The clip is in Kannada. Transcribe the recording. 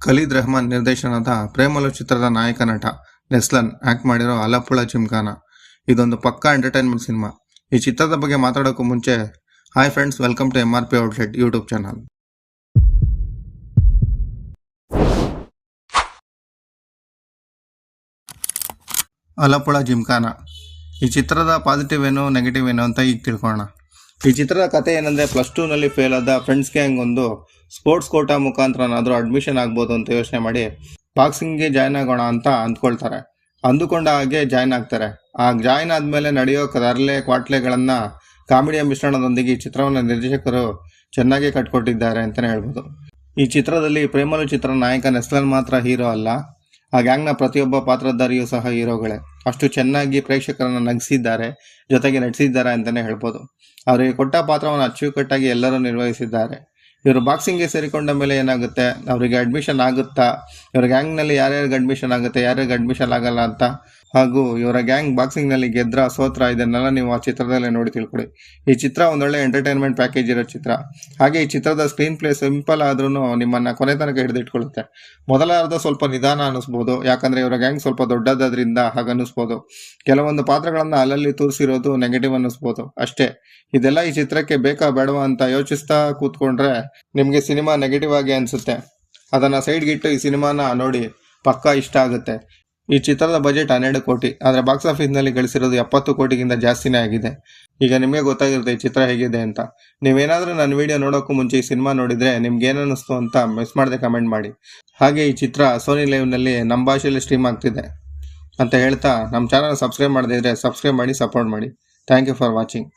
ಖಲೀದ್ ರೆಹಮಾನ್ ನಿರ್ದೇಶನದ ಪ್ರೇಮಲು ಚಿತ್ರದ ನಾಯಕ ನಟ ನೆಸ್ಲನ್ ಆಕ್ಟ್ ಮಾಡಿರೋ ಅಲಪ್ಪುಳ ಜಿಮ್ಖಾನ ಇದೊಂದು ಪಕ್ಕಾ ಎಂಟರ್ಟೈನ್ಮೆಂಟ್ ಸಿನಿಮಾ. ಈ ಚಿತ್ರದ ಬಗ್ಗೆ ಮಾತಾಡೋಕ್ಕೂ ಮುಂಚೆ hi friends, welcome to MRP outlet YouTube channel. Alappuzha Gymkhana ಈ ಚಿತ್ರದ ಪಾಸಿಟಿವ್ ಏನು ನೆಗೆಟಿವ್ ಏನು ಅಂತ ಈಗ ತಿಳ್ಕೊಳ್ಳೋಣ. ಈ ಚಿತ್ರದ ಕತೆ ಏನಂದರೆ, +2ನಲ್ಲಿ ಫೇಲ್ ಆದ ಫ್ರೆಂಡ್ಸ್ ಗ್ಯಾಂಗ್ ಒಂದು ಸ್ಪೋರ್ಟ್ಸ್ ಕೋಟಾ ಮುಖಾಂತರನಾದರೂ ಅಡ್ಮಿಷನ್ ಆಗ್ಬೋದು ಅಂತ ಯೋಚನೆ ಮಾಡಿ ಬಾಕ್ಸಿಂಗ್ಗೆ ಜಾಯ್ನ್ ಆಗೋಣ ಅಂತ ಅಂದ್ಕೊಳ್ತಾರೆ. ಅಂದುಕೊಂಡ ಹಾಗೆ ಜಾಯ್ನ್ ಆಗ್ತಾರೆ. ಜಾಯ್ನ್ ಆದಮೇಲೆ ನಡೆಯೋ ತರಲೆ ಕ್ವಾಟ್ಲೆಗಳನ್ನು ಕಾಮಿಡಿಯ ಮಿಶ್ರಣದೊಂದಿಗೆ ಈ ಚಿತ್ರವನ್ನು ನಿರ್ದೇಶಕರು ಚೆನ್ನಾಗಿ ಕಟ್ಕೊಟ್ಟಿದ್ದಾರೆ ಅಂತಲೇ ಹೇಳ್ಬೋದು. ಈ ಚಿತ್ರದಲ್ಲಿ ಪ್ರೇಮಲು ಚಿತ್ರ ನಾಯಕ ನೆಸ್ಲನ್ ಮಾತ್ರ ಹೀರೋ ಅಲ್ಲ, ಆ ಗ್ಯಾಂಗ್ನ ಪ್ರತಿಯೊಬ್ಬ ಪಾತ್ರಧಾರಿಯೂ ಸಹ ಹೀರೋಗಳೇ. ಅಷ್ಟು ಚೆನ್ನಾಗಿ ಪ್ರೇಕ್ಷಕರನ್ನು ನಗಿಸಿದ್ದಾರೆ, ಜೊತೆಗೆ ನಟಿಸಿದ್ದಾರೆ ಅಂತಲೇ ಹೇಳ್ಬೋದು. ಅವರಿಗೆ ಕೊಟ್ಟ ಪಾತ್ರವನ್ನು ಅಚ್ಚುಕಟ್ಟಾಗಿ ಎಲ್ಲರೂ ನಿರ್ವಹಿಸಿದ್ದಾರೆ. ಇವರು ಬಾಕ್ಸಿಂಗ್ಗೆ ಸೇರಿಕೊಂಡ ಮೇಲೆ ಏನಾಗುತ್ತೆ, ಅವರಿಗೆ ಅಡ್ಮಿಷನ್ ಆಗುತ್ತಾ, ಇವರ ಗ್ಯಾಂಗ್ನಲ್ಲಿ ಯಾರ್ಯಾರಿಗೆ ಅಡ್ಮಿಷನ್ ಆಗುತ್ತೆ, ಯಾರ್ಯಾರಿಗೆ ಅಡ್ಮಿಷನ್ ಆಗಲ್ಲ ಅಂತ, ಹಾಗೂ ಇವರ ಗ್ಯಾಂಗ್ ಬಾಕ್ಸಿಂಗ್ನಲ್ಲಿ ಗೆದ್ರ ಸೋತ್ರ, ಇದನ್ನೆಲ್ಲ ನೀವು ಆ ಚಿತ್ರದಲ್ಲೇ ನೋಡಿ ತಿಳ್ಕೊಳ್ಳಿ. ಈ ಚಿತ್ರ ಒಂದೊಳ್ಳೆ ಎಂಟರ್ಟೈನ್ಮೆಂಟ್ ಪ್ಯಾಕೇಜ್ ಇರೋ ಚಿತ್ರ. ಹಾಗೆ ಈ ಚಿತ್ರದ ಸ್ಕ್ರೀನ್ ಪ್ಲೇ ಸಿಂಪಲ್ ಆದ್ರೂ ನಿಮ್ಮನ್ನು ಕೊನೆ ತನಕ ಹಿಡಿದಿಟ್ಕೊಳ್ಳುತ್ತೆ. ಮೊದಲ ಅರ್ಧ ಸ್ವಲ್ಪ ನಿಧಾನ ಅನ್ನಿಸ್ಬೋದು, ಯಾಕಂದರೆ ಇವರ ಗ್ಯಾಂಗ್ ಸ್ವಲ್ಪ ದೊಡ್ಡದಾದ್ರಿಂದ ಹಾಗೆ ಅನ್ನಿಸ್ಬೋದು. ಕೆಲವೊಂದು ಪಾತ್ರಗಳನ್ನು ಅಲ್ಲಲ್ಲಿ ತೋರಿಸಿರೋದು ನೆಗೆಟಿವ್ ಅನ್ನಿಸ್ಬೋದು ಅಷ್ಟೇ. ಇದೆಲ್ಲ ಈ ಚಿತ್ರಕ್ಕೆ ಬೇಕಾ ಬೇಡವಾ ಅಂತ ಯೋಚಿಸ್ತಾ ಕೂತ್ಕೊಂಡ್ರೆ ನಿಮಗೆ ಸಿನಿಮಾ ನೆಗೆಟಿವ್ ಆಗಿ ಅನಿಸುತ್ತೆ. ಅದನ್ನು ಸೈಡ್ಗಿಟ್ಟು ಈ ಸಿನಿಮಾನ ನೋಡಿ, ಪಕ್ಕಾ ಇಷ್ಟ ಆಗುತ್ತೆ. ಈ ಚಿತ್ರದ ಬಜೆಟ್ 12 ಕೋಟಿ, ಆದರೆ ಬಾಕ್ಸ್ ಆಫೀಸ್ನಲ್ಲಿ ಗಳಿಸಿರೋದು 70 ಕೋಟಿಗಿಂತ ಜಾಸ್ತಿನೇ ಆಗಿದೆ. ಈಗ ನಿಮಗೆ ಗೊತ್ತಾಗಿರುತ್ತೆ ಈ ಚಿತ್ರ ಹೇಗಿದೆ ಅಂತ. ನೀವೇನಾದರೂ ನನ್ನ ವಿಡಿಯೋ ನೋಡೋಕ್ಕೂ ಮುಂಚೆ ಈ ಸಿನಿಮಾ ನೋಡಿದರೆ ನಿಮ್ಗೆ ಏನು ಅನ್ನಿಸ್ತು ಅಂತ ಮಿಸ್ ಮಾಡದೆ ಕಮೆಂಟ್ ಮಾಡಿ. ಹಾಗೆ ಈ ಚಿತ್ರ ಸೋನಿ ಲೈವ್ನಲ್ಲಿ ನಮ್ಮ ಭಾಷೆಯಲ್ಲಿ ಸ್ಟ್ರೀಮ್ ಆಗ್ತಿದೆ ಅಂತ ಹೇಳ್ತಾ, ನಮ್ಮ ಚಾನಲ್ ಸಬ್ಸ್ಕ್ರೈಬ್ ಮಾಡದೇ ಇದ್ದರೆ ಸಬ್ಸ್ಕ್ರೈಬ್ ಮಾಡಿ, ಸಪೋರ್ಟ್ ಮಾಡಿ. Thank you for watching.